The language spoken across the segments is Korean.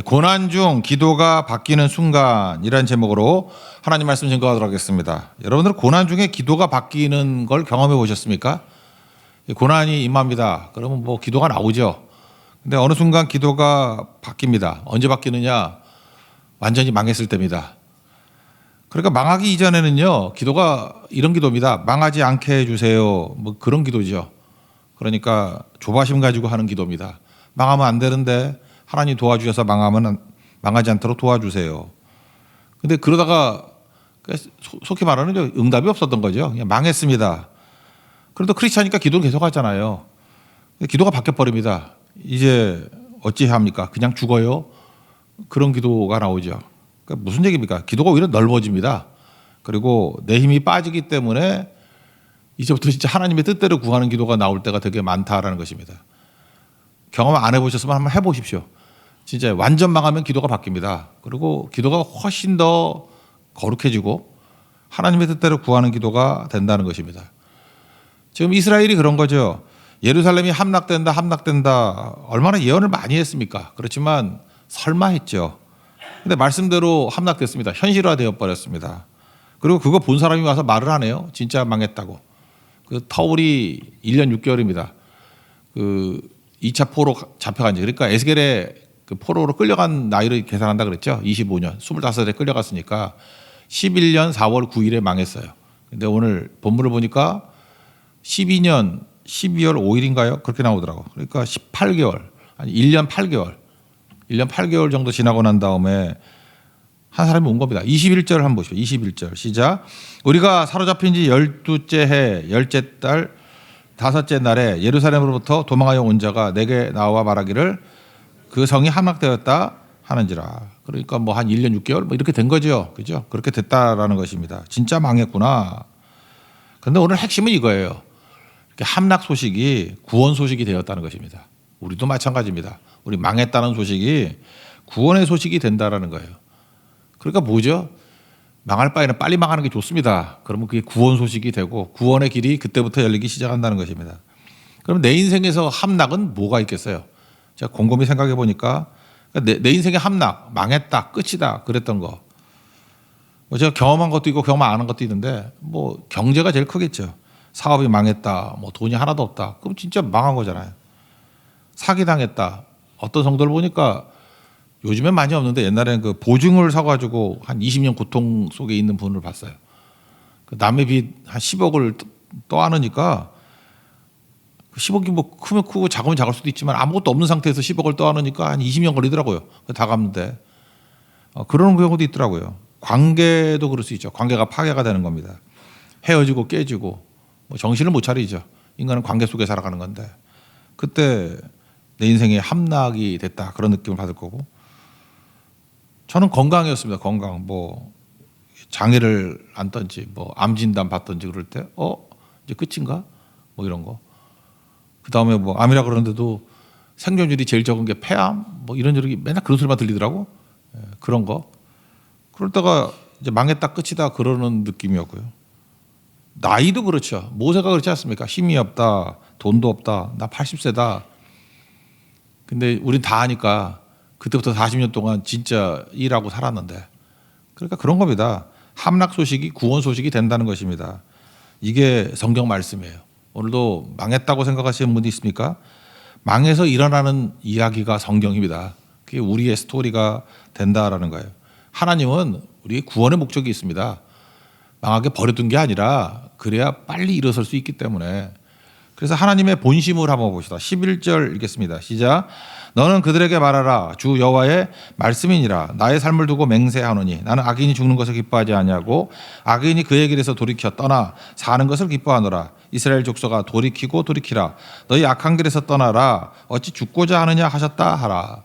고난 중 기도가 바뀌는 순간이라는 제목으로 하나님 말씀 증거하도록 하겠습니다. 여러분들 고난 중에 기도가 바뀌는 걸 경험해 보셨습니까? 고난이 임합니다. 그러면 뭐 기도가 나오죠. 근데 어느 순간 기도가 바뀝니다. 언제 바뀌느냐? 완전히 망했을 때입니다. 그러니까 망하기 이전에는요, 기도가 이런 기도입니다. 망하지 않게 해주세요. 뭐 그런 기도죠. 그러니까 조바심 가지고 하는 기도입니다. 망하면 안 되는데 하나님 도와주셔서 망하지 않도록 도와주세요. 근데 그러다가 속히 말하는 응답이 없었던 거죠. 그냥 망했습니다. 그래도 크리스찬이니까 기도는 계속 하잖아요. 기도가 바뀌어버립니다. 이제 어찌해야 합니까? 그냥 죽어요? 그런 기도가 나오죠. 그러니까 무슨 얘기입니까? 기도가 오히려 넓어집니다. 그리고 내 힘이 빠지기 때문에 이제부터 진짜 하나님의 뜻대로 구하는 기도가 나올 때가 되게 많다라는 것입니다. 경험 안 해보셨으면 한번 해보십시오. 진짜 완전 망하면 기도가 바뀝니다. 그리고 기도가 훨씬 더 거룩해지고 하나님의 뜻대로 구하는 기도가 된다는 것입니다. 지금 이스라엘이 그런 거죠. 예루살렘이 함락된다. 얼마나 예언을 많이 했습니까? 그렇지만 설마 했죠. 근데 말씀대로 함락됐습니다. 현실화되어 버렸습니다. 그리고 그거 본 사람이 와서 말을 하네요. 진짜 망했다고. 그 터울이 1년 6개월입니다. 그 2차 포로 잡혀간 지. 그러니까 에스겔의 그 포로로 끌려간 나이를 계산한다 그랬죠. 25년. 25살에 끌려갔으니까 11년 4월 9일에 망했어요. 근데 오늘 본문을 보니까 12년 12월 5일인가요? 그렇게 나오더라고. 그러니까 18개월, 아니 1년 8개월. 1년 8개월 정도 지나고 난 다음에 한 사람이 온 겁니다. 21절을 한번 보시죠. 21절 시작. 우리가 사로잡힌 지 12째 해 10째 달 5째 날에 예루살렘으로부터 도망하여 온 자가 내게 나와 말하기를 그 성이 함락되었다 하는지라. 그러니까 뭐 한 1년 6개월 뭐 이렇게 된 거죠. 그죠? 그렇게 됐다라는 것입니다. 진짜 망했구나. 그런데 오늘 핵심은 이거예요. 함락 소식이 구원 소식이 되었다는 것입니다. 우리도 마찬가지입니다. 우리 망했다는 소식이 구원의 소식이 된다라는 거예요. 그러니까 뭐죠? 망할 바에는 빨리 망하는 게 좋습니다. 그러면 그게 구원 소식이 되고 구원의 길이 그때부터 열리기 시작한다는 것입니다. 그럼 내 인생에서 함락은 뭐가 있겠어요? 제가 곰곰이 생각해 보니까 내 인생의 함락, 망했다, 끝이다 그랬던 거. 뭐 제가 경험한 것도 있고 경험 안 한 것도 있는데 뭐 경제가 제일 크겠죠. 사업이 망했다, 뭐 돈이 하나도 없다. 그럼 진짜 망한 거잖아요. 사기당했다. 어떤 성도를 보니까 요즘엔 많이 없는데 옛날에는 그 보증을 사가지고 한 20년 고통 속에 있는 분을 봤어요. 그 남의 빚 한 10억을 떠안으니까 10억이 뭐 크면 크고 작으면 작을 수도 있지만 아무것도 없는 상태에서 10억을 떠안으니까 한 20년 걸리더라고요. 다 갚는데. 그런 경우도 있더라고요. 관계도 그럴 수 있죠. 관계가 파괴가 되는 겁니다. 헤어지고 깨지고 뭐 정신을 못 차리죠. 인간은 관계 속에 살아가는 건데 그때 내 인생에 함락이 됐다 그런 느낌을 받을 거고 저는 건강이었습니다. 건강 뭐 장애를 안던지 뭐 암 진단 받던지 그럴 때 이제 끝인가 뭐 이런 거. 그 다음에 뭐 암이라 그러는데도 생존율이 제일 적은 게 폐암 뭐 이런저런 맨날 그런 소리만 들리더라고. 그런 거. 그럴 때가 이제 망했다 끝이다 그러는 느낌이었고요. 나이도 그렇죠. 모세가 그렇지 않습니까? 힘이 없다, 돈도 없다, 나 80세다. 근데 우린 다 아니까 그때부터 40년 동안 진짜 일하고 살았는데 그러니까 그런 겁니다. 함락 소식이 구원 소식이 된다는 것입니다. 이게 성경 말씀이에요. 오늘도 망했다고 생각하시는 분이 있습니까? 망해서 일어나는 이야기가 성경입니다. 그게 우리의 스토리가 된다라는 거예요. 하나님은 우리의 구원의 목적이 있습니다. 망하게 버려둔 게 아니라 그래야 빨리 일어설 수 있기 때문에 그래서 하나님의 본심을 한번 봅시다. 11절 읽겠습니다. 시작. 너는 그들에게 말하라. 주 여호와의 말씀이니라. 나의 삶을 두고 맹세하노니 나는 악인이 죽는 것을 기뻐하지 아니하고 악인이 그의 길에서 돌이켜 떠나 사는 것을 기뻐하노라. 이스라엘 족속아 돌이키고 돌이키라. 너희 악한 길에서 떠나라. 어찌 죽고자 하느냐 하셨다 하라.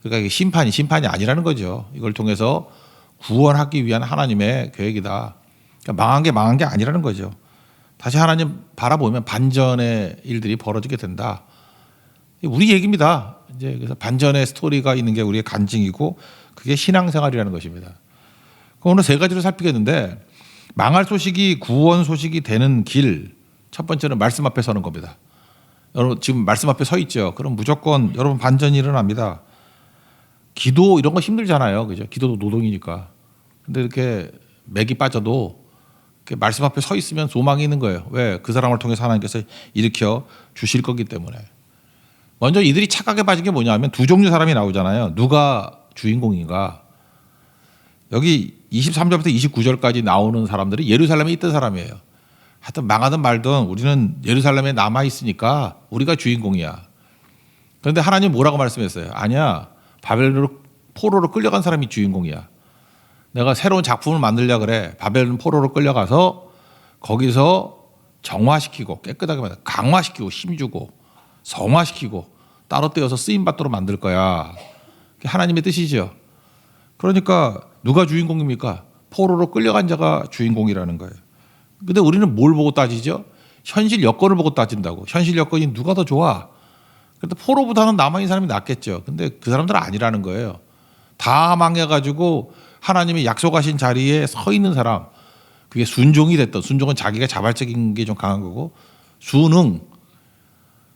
그러니까 이게 심판이 아니라는 거죠. 이걸 통해서 구원하기 위한 하나님의 계획이다. 그러니까 망한 게 아니라는 거죠. 다시 하나님 바라보면 반전의 일들이 벌어지게 된다. 우리 얘기입니다. 이제 그래서 반전의 스토리가 있는 게 우리의 간증이고 그게 신앙생활이라는 것입니다. 오늘 세 가지로 살피겠는데 망할 소식이 구원 소식이 되는 길 첫 번째는 말씀 앞에 서는 겁니다. 여러분 지금 말씀 앞에 서 있죠. 그럼 무조건 여러분 반전이 일어납니다. 기도 이런 거 힘들잖아요. 그죠? 기도도 노동이니까. 근데 이렇게 맥이 빠져도 이렇게 말씀 앞에 서 있으면 소망이 있는 거예요. 왜? 그 사람을 통해서 하나님께서 일으켜 주실 거기 때문에. 먼저 이들이 착각에 빠진 게 뭐냐면 두 종류 사람이 나오잖아요. 누가 주인공인가? 여기 23절부터 29절까지 나오는 사람들이 예루살렘에 있던 사람이에요. 하여튼 망하든 말든 우리는 예루살렘에 남아 있으니까 우리가 주인공이야. 그런데 하나님 뭐라고 말씀했어요? 아니야. 바벨론으로 포로로 끌려간 사람이 주인공이야. 내가 새로운 작품을 만들려 그래. 바벨론 포로로 끌려가서 거기서 정화시키고 깨끗하게 만들, 강화시키고 힘주고 성화시키고 따로 떼어서 쓰임 받도록 만들 거야. 그게 하나님의 뜻이죠. 그러니까 누가 주인공입니까? 포로로 끌려간 자가 주인공이라는 거예요. 근데 우리는 뭘 보고 따지죠? 현실 여건을 보고 따진다고. 현실 여건이 누가 더 좋아? 그런데 포로보다는 남아있는 사람이 낫겠죠. 근데 그 사람들은 아니라는 거예요. 다 망해가지고 하나님이 약속하신 자리에 서 있는 사람, 그게 순종이 됐던, 순종은 자기가 자발적인 게 좀 강한 거고, 순응,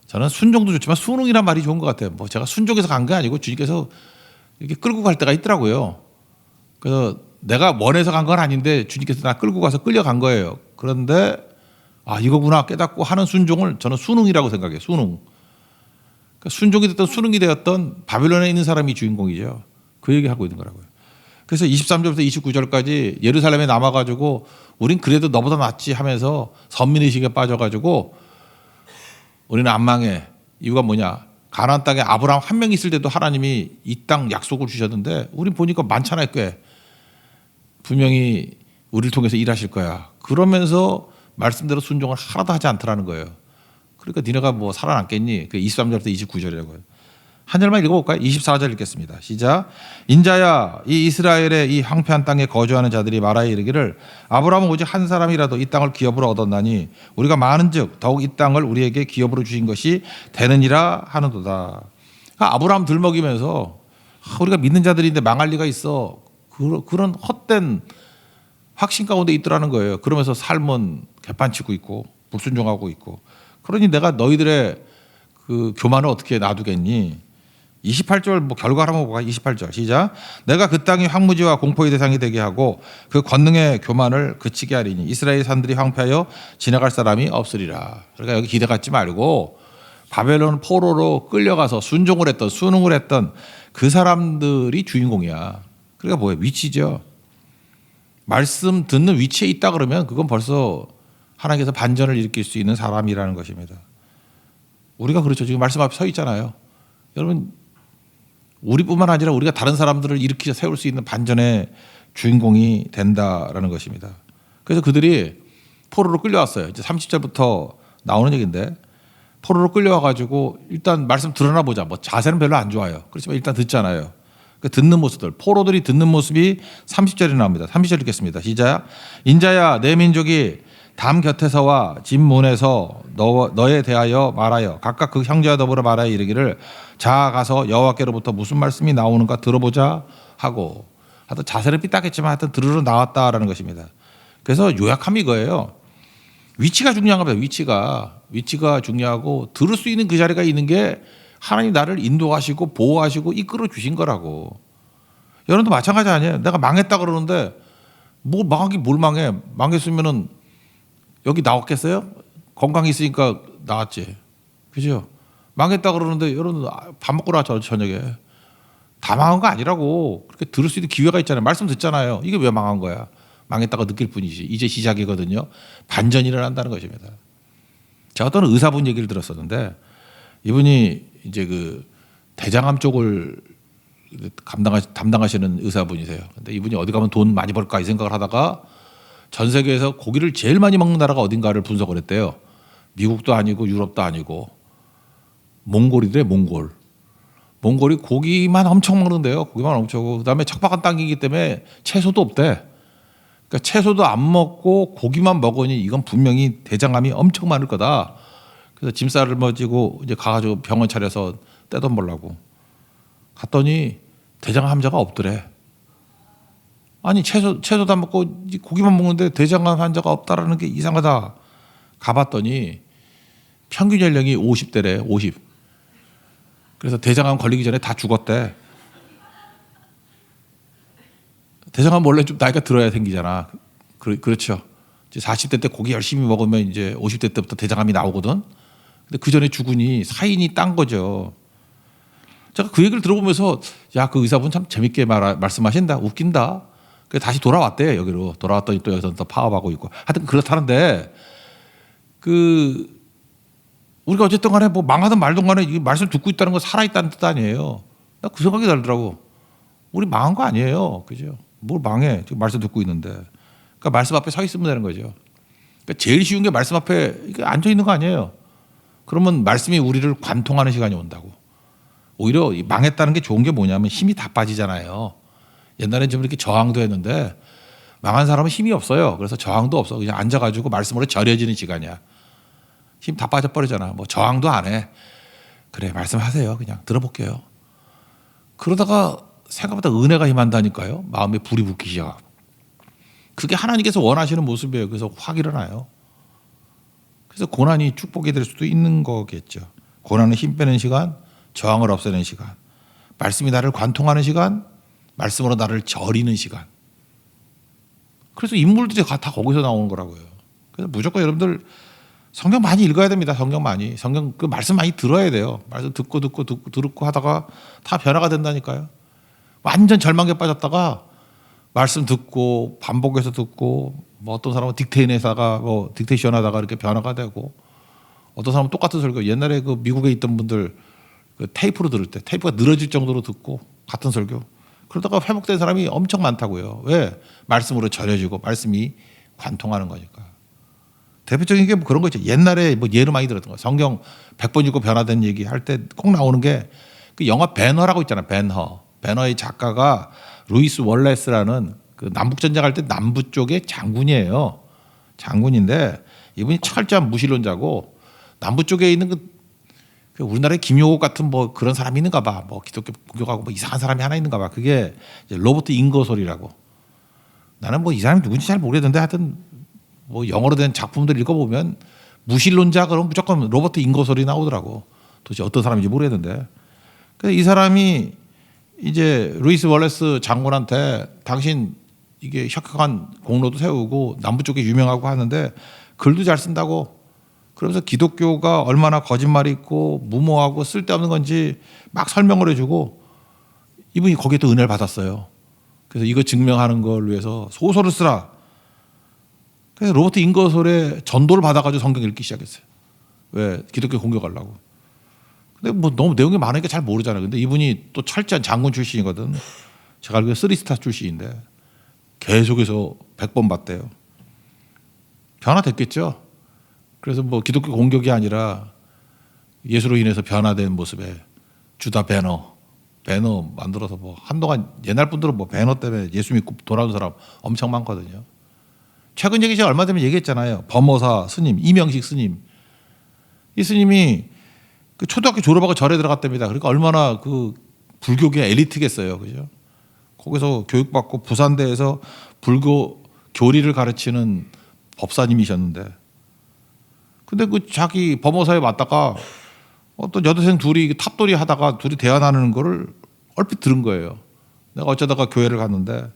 저는 순종도 좋지만 순응이란 말이 좋은 것 같아요. 뭐 제가 순종해서 간 게 아니고 주님께서 이렇게 끌고 갈 때가 있더라고요. 그래서 내가 원해서 간 건 아닌데 주님께서 나 끌고 가서 끌려간 거예요. 그런데 아 이거구나 깨닫고 하는 순종을 저는 순응이라고 생각해요. 순응. 그러니까 순종이 됐던 순응이 되었던 바벨론에 있는 사람이 주인공이죠. 그 얘기하고 있는 거라고요. 그래서 23절부터 29절까지 예루살렘에 남아가지고 우린 그래도 너보다 낫지 하면서 선민의식에 빠져가지고 우리는 안 망해. 이유가 뭐냐. 가나안 땅에 아브라함 한 명 있을 때도 하나님이 이 땅 약속을 주셨는데 우린 보니까 많잖아요. 꽤. 분명히 우리를 통해서 일하실 거야. 그러면서 말씀대로 순종을 하나도 하지 않더라는 거예요. 그러니까 니네가 뭐 살아남겠니? 그 23절부터 29절이라고요. 한 절만 읽어볼까요? 24절 읽겠습니다. 시작. 인자야 이 이스라엘의 이 황폐한 땅에 거주하는 자들이 말하여 이르기를 아브라함은 오직 한 사람이라도 이 땅을 기업으로 얻었나니 우리가 많은즉 더욱 이 땅을 우리에게 기업으로 주신 것이 되느니라 하는도다. 그러니까 아브라함 들먹이면서 우리가 믿는 자들인데 망할 리가 있어. 그런 헛된 확신 가운데 있더라는 거예요. 그러면서 삶은 개판치고 있고 불순종하고 있고. 그러니 내가 너희들의 그 교만을 어떻게 놔두겠니? 28절 뭐 결과를 한번 볼까요? 28절 시작. 내가 그 땅이 황무지와 공포의 대상이 되게 하고 그 권능의 교만을 그치게 하리니 이스라엘 산들이 황폐하여 지나갈 사람이 없으리라. 그러니까 여기 기대 갖지 말고 바벨론 포로로 끌려가서 순종을 했던 순응을 했던 그 사람들이 주인공이야. 그러니까 뭐예요? 위치죠. 말씀 듣는 위치에 있다 그러면 그건 벌써 하나님께서 반전을 일으킬 수 있는 사람이라는 것입니다. 우리가 그렇죠. 지금 말씀 앞에 서 있잖아요. 여러분 우리뿐만 아니라 우리가 다른 사람들을 일으켜 세울 수 있는 반전의 주인공이 된다라는 것입니다. 그래서 그들이 포로로 끌려왔어요. 이제 30절부터 나오는 얘기인데 포로로 끌려와가지고 일단 말씀 들어나 보자. 뭐 자세는 별로 안 좋아요. 그렇지만 일단 듣잖아요. 그 듣는 모습들, 포로들이 듣는 모습이 30절에 나옵니다. 30절 읽겠습니다. 시작. 인자야 내 민족이 담 곁에서와 집 문에서 너에 대하여 말하여 각각 그 형제와 더불어 말하여 이르기를 자 가서 여호와께로부터 무슨 말씀이 나오는가 들어보자 하고 하여튼 자세를 삐딱했지만 하여튼 들으러 나왔다라는 것입니다. 그래서 요약함이 이거예요. 위치가 중요한 겁니다. 위치가 중요하고 들을 수 있는 그 자리가 있는 게 하나님 나를 인도하시고 보호하시고 이끌어 주신 거라고. 여러분도 마찬가지 아니에요. 내가 망했다 그러는데 뭐 망하긴 뭘 망해. 망했으면은 여기 나왔겠어요? 건강이 있으니까 나왔지. 그죠? 망했다 그러는데 여러분 밥 먹고 나왔죠. 저녁에. 다 망한 거 아니라고. 그렇게 들을 수 있는 기회가 있잖아요. 말씀 듣잖아요. 이게 왜 망한 거야? 망했다고 느낄 뿐이지. 이제 시작이거든요. 반전이 일어난다는 것입니다. 제가 어떤 의사분 얘기를 들었었는데 이분이 이제 그 대장암 쪽을 담당하시는 의사분이세요. 근데 이분이 어디 가면 돈 많이 벌까 이 생각을 하다가 전 세계에서 고기를 제일 많이 먹는 나라가 어딘가를 분석을 했대요. 미국도 아니고 유럽도 아니고 몽골이래. 몽골이 고기만 엄청 먹는데요. 고기만 엄청 먹고 그다음에 척박한 땅이기 때문에 채소도 없대. 그러니까 채소도 안 먹고 고기만 먹으니 이건 분명히 대장암이 엄청 많을 거다. 그래서 짐 싸를 머지고 이제 가가지고 병원 차려서 떼돈 벌라고 갔더니 대장암 환자가 없더래. 아니 채소도 안 먹고 고기만 먹는데 대장암 환자가 없다라는 게 이상하다. 가봤더니 평균 연령이 50대래. 50. 그래서 대장암 걸리기 전에 다 죽었대. 대장암 원래 좀 나이가 들어야 생기잖아. 그렇죠. 이제 40대 때 고기 열심히 먹으면 이제 50대 때부터 대장암이 나오거든. 근데 그 전에 죽으니 사인이 딴 거죠. 제가 그 얘기를 들어보면서 야, 그 의사분 참 재밌게 말씀하신다. 웃긴다. 그래서 다시 돌아왔대 여기로. 돌아왔더니 또 여기서 또 파업하고 있고. 하여튼 그렇다는데 우리가 어쨌든 간에 뭐 망하든 말든 간에 이 말씀 듣고 있다는 건 살아있다는 뜻 아니에요. 나 그 생각이 들더라고. 우리 망한 거 아니에요. 그죠? 뭘 망해. 지금 말씀 듣고 있는데. 그러니까 말씀 앞에 서 있으면 되는 거죠. 그러니까 제일 쉬운 게 말씀 앞에 앉아 있는 거 아니에요. 그러면 말씀이 우리를 관통하는 시간이 온다고. 오히려 망했다는 게 좋은 게 뭐냐면 힘이 다 빠지잖아요. 옛날엔 좀 이렇게 저항도 했는데 망한 사람은 힘이 없어요. 그래서 저항도 없어. 그냥 앉아가지고 말씀으로 절여지는 시간이야. 힘 다 빠져버리잖아. 뭐 저항도 안 해. 그래, 말씀하세요. 그냥 들어볼게요. 그러다가 생각보다 은혜가 임한다니까요. 마음에 불이 붙기 시작하고. 그게 하나님께서 원하시는 모습이에요. 그래서 확 일어나요. 그래서 고난이 축복이 될 수도 있는 거겠죠. 고난은 힘 빼는 시간, 저항을 없애는 시간, 말씀이 나를 관통하는 시간, 말씀으로 나를 절이는 시간. 그래서 인물들이 다 거기서 나오는 거라고요. 그래서 무조건 여러분들 성경 많이 읽어야 됩니다. 성경 많이. 성경 그 말씀 많이 들어야 돼요. 말씀 듣고 하다가 다 변화가 된다니까요. 완전 절망에 빠졌다가 말씀 듣고 반복해서 듣고 뭐 어떤 사람은 딕테이션 하다가 이렇게 변화가 되고 어떤 사람은 똑같은 설교 옛날에 그 미국에 있던 분들 그 테이프로 들을 때 테이프가 늘어질 정도로 듣고 같은 설교 그러다가 회복된 사람이 엄청 많다고요. 왜? 말씀으로 절여지고 말씀이 관통하는 거니까. 대표적인 게 뭐 그런 거 있죠. 옛날에 뭐 예로 많이 들었던 거. 성경 100번 읽고 변화된 얘기 할 때 꼭 나오는 게 그 영화 배너라고 있잖아요. 배너의 작가가 루이스 월레스라는 그 남북 전쟁할 때 남부 쪽의 장군이에요. 장군인데 이분이 철저한 무신론자고 남부 쪽에 있는 그 우리나라의 김용옥 같은 뭐 그런 사람이 있는가 봐. 뭐 기독교 공격하고 뭐 이상한 사람이 하나 있는가 봐. 그게 이제 로버트 잉거솔이라고. 나는 뭐 이 사람이 누군지 잘 모르겠는데 하여튼 뭐 영어로 된 작품들 읽어보면 무신론자 그러면 무조건 로버트 잉거솔이 나오더라고. 도대체 어떤 사람인지 모르겠는데. 그래서 이 사람이 이제 루이스 월레스 장군한테 당신 이게 혁혁한 공로도 세우고 남부 쪽에 유명하고 하는데 글도 잘 쓴다고 그러면서 기독교가 얼마나 거짓말이 있고 무모하고 쓸데없는 건지 막 설명을 해주고 이분이 거기에 또 은혜를 받았어요. 그래서 이거 증명하는 걸 위해서 소설을 쓰라. 그래서 로버트 잉거솔의 전도를 받아가지고 성경 읽기 시작했어요. 왜? 기독교 공격하려고. 근데 뭐 너무 내용이 많으니까 잘 모르잖아요. 근데 이분이 또 철저한 장군 출신이거든. 제가 알기로 3스타 출신인데 계속해서 100번 봤대요. 변화됐겠죠. 그래서 뭐 기독교 공격이 아니라 예수로 인해서 변화된 모습에 주다 배너 만들어서 뭐 한동안 옛날 분들은 뭐 배너 때문에 예수 믿고 돌아온 사람 엄청 많거든요. 최근 얘기 제가 얼마 전에 얘기했잖아요. 범어사 스님 이명식 스님. 이 스님이 그 초등학교 졸업하고 절에 들어갔답니다. 그러니까 얼마나 그 불교계 엘리트겠어요. 그죠? 거기서 교육받고 부산대에서 불교 교리를 가르치는 법사님이셨는데 근데 그 자기 범어사에 맞다가 어떤 여대생 둘이 탑돌이 하다가 둘이 대화 나누는 거를 얼핏 들은 거예요. 내가 어쩌다가 교회를 갔는데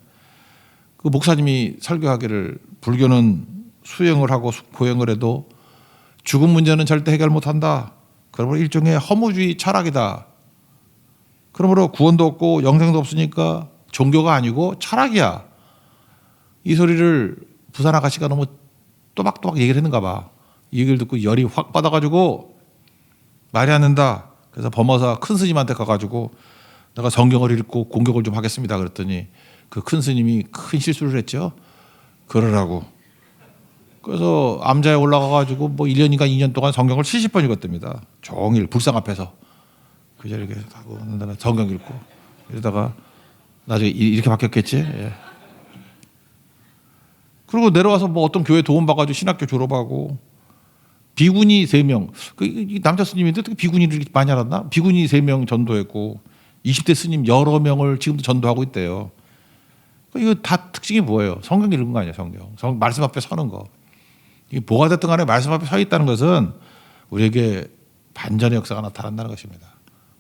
그 목사님이 설교하기를 불교는 수행을 하고 고행을 해도 죽음 문제는 절대 해결 못한다. 그러므로 일종의 허무주의 철학이다. 그러므로 구원도 없고 영생도 없으니까 종교가 아니고 철학이야. 이 소리를 부산 아가씨가 너무 또박또박 얘기를 했는가 봐. 이 얘기를 듣고 열이 확 받아가지고 말이 안 된다. 그래서 범어사 큰 스님한테 가가지고 내가 성경을 읽고 공격을 좀 하겠습니다. 그랬더니 그 큰 스님이 큰 실수를 했죠. 그러라고. 그래서 암자에 올라가가지고 뭐 1년인가 2년 동안 성경을 70번 읽었답니다. 종일 불상 앞에서 그저 이렇게 하고 성경 읽고 이러다가 나중에 이렇게 바뀌었겠지. 예. 그리고 내려와서 뭐 어떤 교회 도움 받아가지고 신학교 졸업하고 비구니 3명. 그 남자 스님인데 어떻게 비구니를 이렇게 많이 알았나? 비구니 3명 전도했고 20대 스님 여러 명을 지금도 전도하고 있대요. 이거 다 특징이 뭐예요? 성경 읽은 거 아니에요, 성경. 말씀 앞에 서는 거. 이게 뭐가 됐든 간에 말씀 앞에 서 있다는 것은 우리에게 반전의 역사가 나타난다는 것입니다.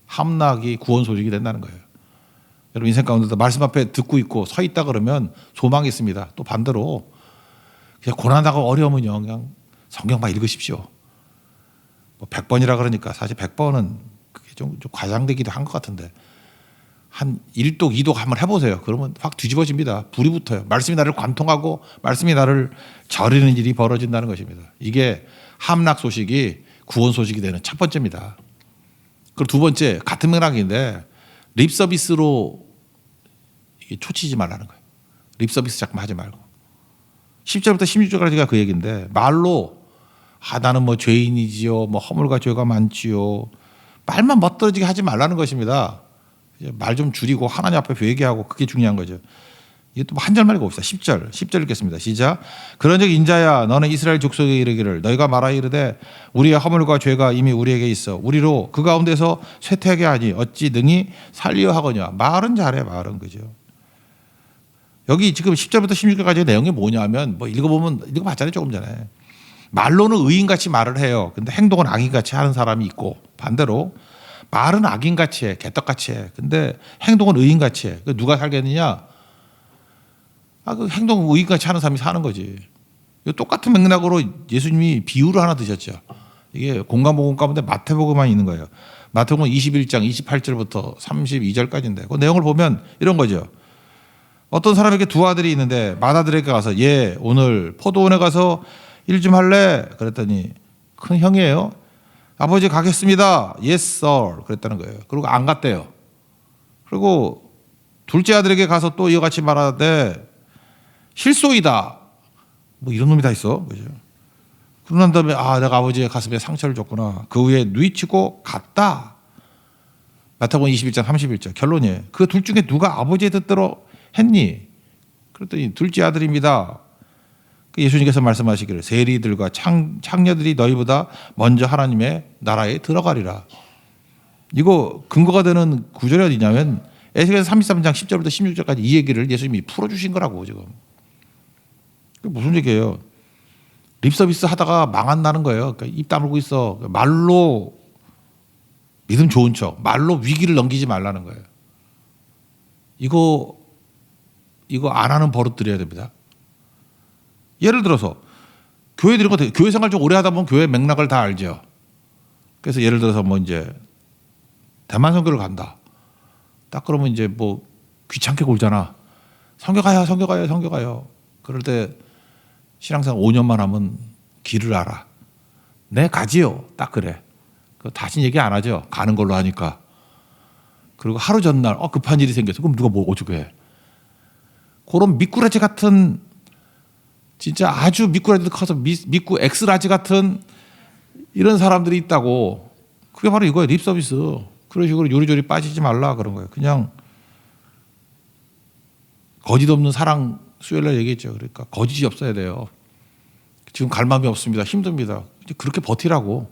함락이 구원 소식이 된다는 거예요. 여러분 인생 가운데도 말씀 앞에 듣고 있고 서 있다 그러면 소망이 있습니다. 또 반대로 그냥 고난하고 어려우면요 그냥 성경만 읽으십시오. 뭐 100번이라 그러니까 사실 100번은 그게 좀 과장되기도 한 것 같은데 한 1독, 2독 한번 해보세요. 그러면 확 뒤집어집니다. 불이 붙어요. 말씀이 나를 관통하고 말씀이 나를 저리는 일이 벌어진다는 것입니다. 이게 함락 소식이 구원 소식이 되는 첫 번째입니다. 그리고 두 번째 같은 맥락인데 립 서비스로 초치지 말라는 거예요. 립 서비스 자꾸 하지 말고 10절부터 16절까지가 그 얘기인데 말로 나는 뭐 죄인이지요, 뭐 허물과 죄가 많지요. 말만 멋들어지게 하지 말라는 것입니다. 말 좀 줄이고 하나님 앞에 회개하고 그게 중요한 거죠. 이게 또 한 절만 읽어봅시다. 10절 읽겠습니다. 시작. 그런즉 인자야 너는 이스라엘 족속에 이르기를 너희가 말하여 이르되 우리의 허물과 죄가 이미 우리에게 있어 우리로 그 가운데서 쇠퇴하게 하니 어찌 능히 살리려 하거냐. 말은 잘해. 말은 그죠. 여기 지금 10절부터 16절까지의 내용이 뭐냐면 뭐 읽어봤잖아요. 조금 전에. 말로는 의인같이 말을 해요. 근데 행동은 악인같이 하는 사람이 있고 반대로 말은 악인같이 해. 개떡같이 해. 근데 행동은 의인같이 해. 누가 살겠느냐? 그 행동 의인같이 하는 사람이 사는 거지. 똑같은 맥락으로 예수님이 비유를 하나 드셨죠. 이게 공감복음 가운데 마태복음만 있는 거예요. 마태복음 21장 28절부터 32절까지인데 그 내용을 보면 이런 거죠. 어떤 사람에게 두 아들이 있는데 맏아들에게 가서 얘 오늘 포도원에 가서 일 좀 할래? 그랬더니 큰 형이에요. 아버지 가겠습니다. Yes, sir. 그랬다는 거예요. 그리고 안 갔대요. 그리고 둘째 아들에게 가서 또 이와 같이 말하되 실소이다. 뭐 이런 놈이 다 있어. 그죠? 그러고 난 다음에 내가 아버지의 가슴에 상처를 줬구나. 그 후에 누이치고 갔다. 마태복음 21장 31절 결론이에요. 그 둘 중에 누가 아버지의 뜻대로 했니? 그랬더니 둘째 아들입니다. 예수님께서 말씀하시기를 세리들과 창녀들이 너희보다 먼저 하나님의 나라에 들어가리라. 이거 근거가 되는 구절이 어디냐면 에스겔서 33장 10절부터 16절까지 이 얘기를 예수님이 풀어주신 거라고 지금. 그게 무슨 얘기예요? 립서비스 하다가 망한다는 거예요. 그러니까 입 다물고 있어. 말로 믿음 좋은 척, 말로 위기를 넘기지 말라는 거예요. 이거 안 하는 버릇 들여야 됩니다. 예를 들어서 교회 들은 거 교회 생활 좀 오래 하다 보면 교회 맥락을 다 알죠. 그래서 예를 들어서 뭐 이제 대만 선교를 간다. 딱 그러면 이제 뭐 귀찮게 굴잖아. 선교 가요. 그럴 때 신앙생활 5년만 하면 길을 알아. 네 가지요. 딱 그래. 다시 얘기 안 하죠. 가는 걸로 하니까. 그리고 하루 전날 급한 일이 생겼어. 그럼 누가 뭐 어쩌게 해. 그런 미꾸라지 같은 진짜 아주 미꾸라지도 커서 미꾸 엑스라지 같은 이런 사람들이 있다고. 그게 바로 이거예요. 립서비스. 그런 식으로 요리조리 빠지지 말라 그런 거예요. 그냥 거짓 없는 사랑 수요일날 얘기했죠. 그러니까 거짓이 없어야 돼요. 지금 갈 마음이 없습니다. 힘듭니다. 그렇게 버티라고.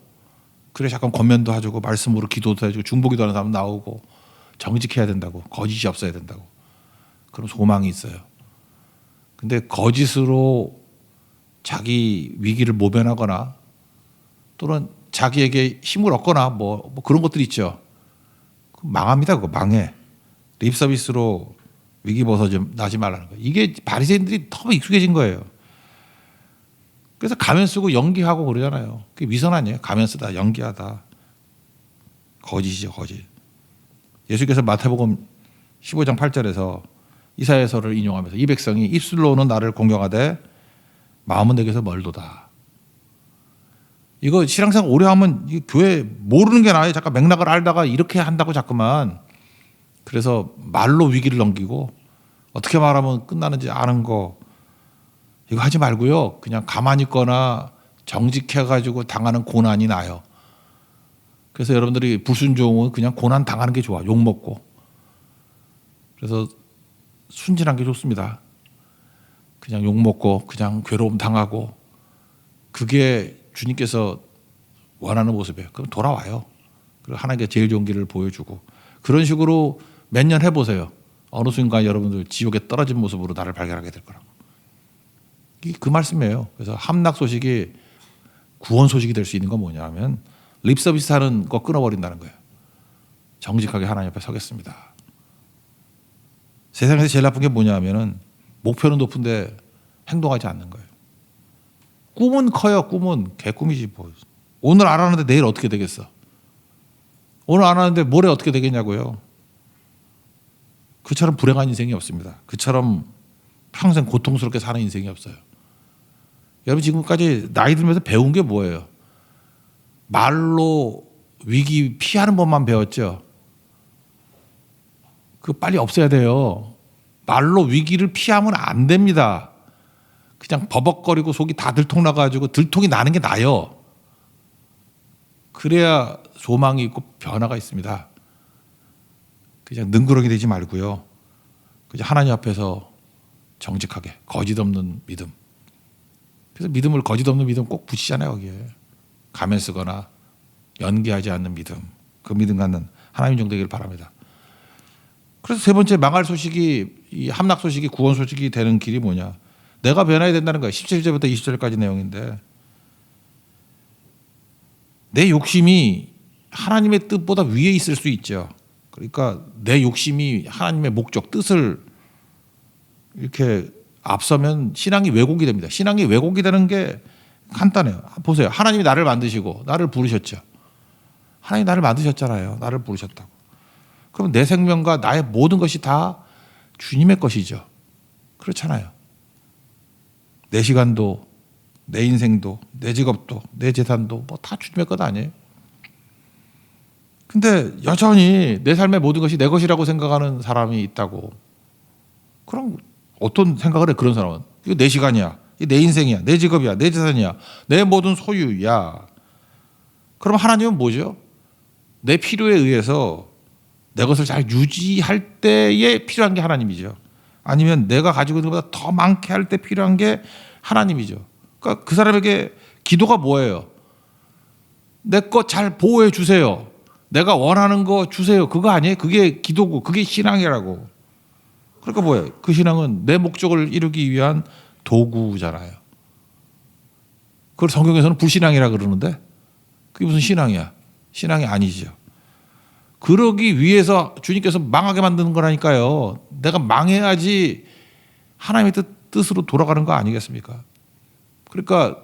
그래 잠깐 권면도 해주고 말씀으로 기도도 해주고 중보기도 하는 사람 나오고 정직해야 된다고. 거짓이 없어야 된다고. 그럼 소망이 있어요. 근데 거짓으로 자기 위기를 모면하거나 또는 자기에게 힘을 얻거나 뭐 그런 것들이 있죠. 망합니다. 그거 망해. 립 서비스로 위기 벗어나지 말라는 거예요. 이게 바리새인들이 너무 익숙해진 거예요. 그래서 가면 쓰고 연기하고 그러잖아요. 그게 위선 아니에요. 가면 쓰다 연기하다. 거짓이죠. 거짓. 예수께서 마태복음 15장 8절에서 이사야서를 인용하면서 이 백성이 입술로는 나를 공경하되 마음은 내게서 멀도다. 이거 신앙생활 오래 하면 교회 모르는 게 나아요. 잠깐 맥락을 알다가 이렇게 한다고 자꾸만. 그래서 말로 위기를 넘기고 어떻게 말하면 끝나는지 아는 거 이거 하지 말고요. 그냥 가만히 있거나 정직해가지고 당하는 고난이 나요. 그래서 여러분들이 불순종은 그냥 고난 당하는 게 좋아. 욕먹고. 그래서 순진한 게 좋습니다. 그냥 욕먹고 그냥 괴로움 당하고 그게 주님께서 원하는 모습이에요. 그럼 돌아와요. 그리고 하나님께 제일 좋은 길을 보여주고 그런 식으로 몇 년 해보세요. 어느 순간 여러분들 지옥에 떨어진 모습으로 나를 발견하게 될 거라고. 이게 그 말씀이에요. 그래서 함락 소식이 구원 소식이 될 수 있는 건 뭐냐면 립 서비스 하는 거 끊어버린다는 거예요. 정직하게 하나님 앞에 서겠습니다. 세상에서 제일 나쁜 게 뭐냐면은 목표는 높은데 행동하지 않는 거예요. 꿈은 커요. 꿈은 개꿈이지 뭐. 오늘 알았는데 내일 어떻게 되겠어? 오늘 알았는데 모레 어떻게 되겠냐고요. 그처럼 불행한 인생이 없습니다. 그처럼 평생 고통스럽게 사는 인생이 없어요. 여러분 지금까지 나이 들면서 배운 게 뭐예요? 말로 위기 피하는 법만 배웠죠. 그거 빨리 없애야 돼요. 말로 위기를 피하면 안 됩니다. 그냥 버벅거리고 속이 다 들통나가지고 들통이 나는 게 나아요. 그래야 소망이 있고 변화가 있습니다. 그냥 능그러기 되지 말고요. 그냥 하나님 앞에서 정직하게 거짓 없는 믿음. 그래서 믿음을 거짓 없는 믿음 꼭 붙이잖아요. 거기에 가면 쓰거나 연기하지 않는 믿음. 그 믿음 갖는 하나님 종 되기를 바랍니다. 그래서 세 번째 망할 소식이 이 함락 소식이 구원 소식이 되는 길이 뭐냐? 내가 변화해야 된다는 거예요. 17절부터 20절까지 내용인데 내 욕심이 하나님의 뜻보다 위에 있을 수 있죠. 그러니까 내 욕심이 하나님의 목적, 뜻을 이렇게 앞서면 신앙이 왜곡이 됩니다. 신앙이 왜곡이 되는 게 간단해요. 보세요. 하나님이 나를 만드시고 나를 부르셨죠. 하나님 나를 만드셨잖아요. 나를 부르셨다고. 그럼 내 생명과 나의 모든 것이 다 주님의 것이죠. 그렇잖아요. 내 시간도, 내 인생도, 내 직업도, 내 재산도 뭐 다 주님의 것 아니에요. 근데 여전히 내 삶의 모든 것이 내 것이라고 생각하는 사람이 있다고. 그럼 어떤 생각을 해? 그런 사람은 이거 내 시간이야, 이게 내 인생이야, 내 직업이야, 내 재산이야, 내 모든 소유야. 그럼 하나님은 뭐죠? 내 필요에 의해서 내 것을 잘 유지할 때에 필요한 게 하나님이죠. 아니면 내가 가지고 있는 것보다 더 많게 할 때 필요한 게 하나님이죠. 그러니까 그 사람에게 기도가 뭐예요? 내 것 잘 보호해 주세요. 내가 원하는 거 주세요. 그거 아니에요? 그게 기도고 그게 신앙이라고. 그러니까 뭐예요? 그 신앙은 내 목적을 이루기 위한 도구잖아요. 그걸 성경에서는 불신앙이라 그러는데 그게 무슨 신앙이야? 신앙이 아니죠. 그러기 위해서 주님께서 망하게 만드는 거라니까요. 내가 망해야지 하나님의 뜻으로 돌아가는 거 아니겠습니까? 그러니까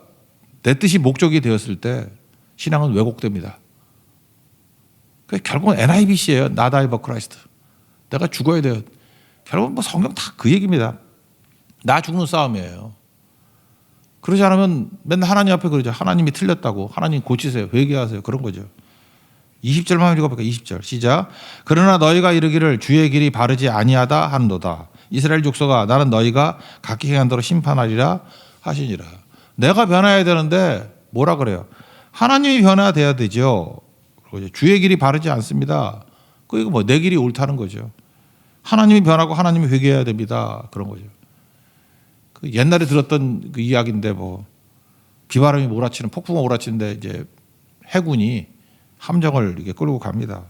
내 뜻이 목적이 되었을 때 신앙은 왜곡됩니다. 결국은 NIBC예요. Not I but Christ. 내가 죽어야 돼요. 결국은 뭐 성경 다 그 얘기입니다. 나 죽는 싸움이에요. 그러지 않으면 맨날 하나님 앞에 그러죠. 하나님이 틀렸다고. 하나님 고치세요. 회개하세요. 그런 거죠. 20절만 읽어볼까? 20절 시작. 그러나 너희가 이르기를 주의 길이 바르지 아니하다 하는도다. 이스라엘 족속아 나는 너희가 각기 행한 대로 심판하리라 하시니라. 내가 변화해야 되는데 뭐라 그래요? 하나님이 변화돼야 되죠. 주의 길이 바르지 않습니다. 이거 뭐 내 길이 옳다는 거죠. 하나님이 변하고 하나님이 회개해야 됩니다. 그런 거죠. 그 옛날에 들었던 그 이야기인데 뭐 비바람이 몰아치는 폭풍이 몰아치는데 이제 해군이 함정을 이렇게 끌고 갑니다.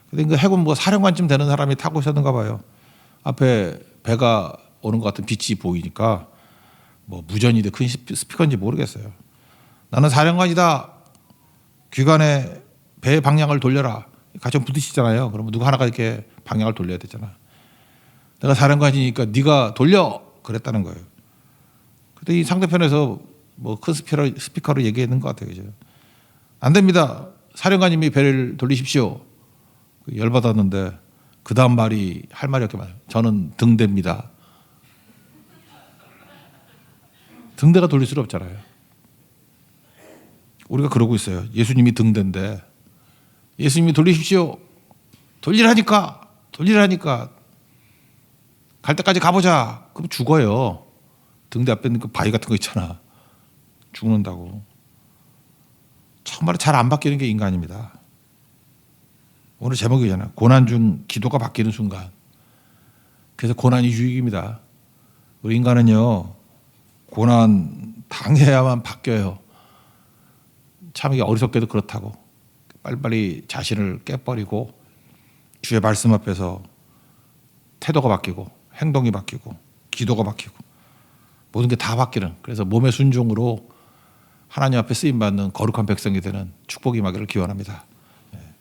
근데 그 해군 뭐 사령관쯤 되는 사람이 타고 있었는가 봐요. 앞에 배가 오는 것 같은 빛이 보이니까 뭐 무전이든 큰 스피커인지 모르겠어요. 나는 사령관이다. 귀관에 배의 방향을 돌려라. 같이 부딪히잖아요. 그러면 누구 하나가 이렇게 방향을 돌려야 되잖아. 내가 사령관이니까 네가 돌려 그랬다는 거예요. 그때 이 상대편에서 뭐 큰 스피커로 얘기했는 것 같아요. 이제 안 됩니다. 사령관님이 배를 돌리십시오. 열받았는데 그 다음 말이 할 말이 없게 말해요. 저는 등대입니다. 등대가 돌릴 수는 없잖아요. 우리가 그러고 있어요. 예수님이 등대인데 예수님이 돌리십시오. 돌리라니까. 갈 때까지 가보자. 그럼 죽어요. 등대 앞에 있는 그 바위 같은 거 있잖아. 죽는다고. 정말 잘 안 바뀌는 게 인간입니다. 오늘 제목이잖아요. 고난 중 기도가 바뀌는 순간. 그래서 고난이 유익입니다. 우리 인간은요. 고난 당해야만 바뀌어요. 참 이게 어리석게도 그렇다고. 빨리빨리 자신을 깨버리고 주의 말씀 앞에서 태도가 바뀌고 행동이 바뀌고 기도가 바뀌고 모든 게 다 바뀌는, 그래서 몸의 순종으로 하나님 앞에 쓰임받는 거룩한 백성이 되는 축복이 임하기를 기원합니다.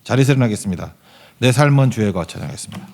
자리에서 일어나겠습니다. 내 삶은 주의 것 찬양하겠습니다.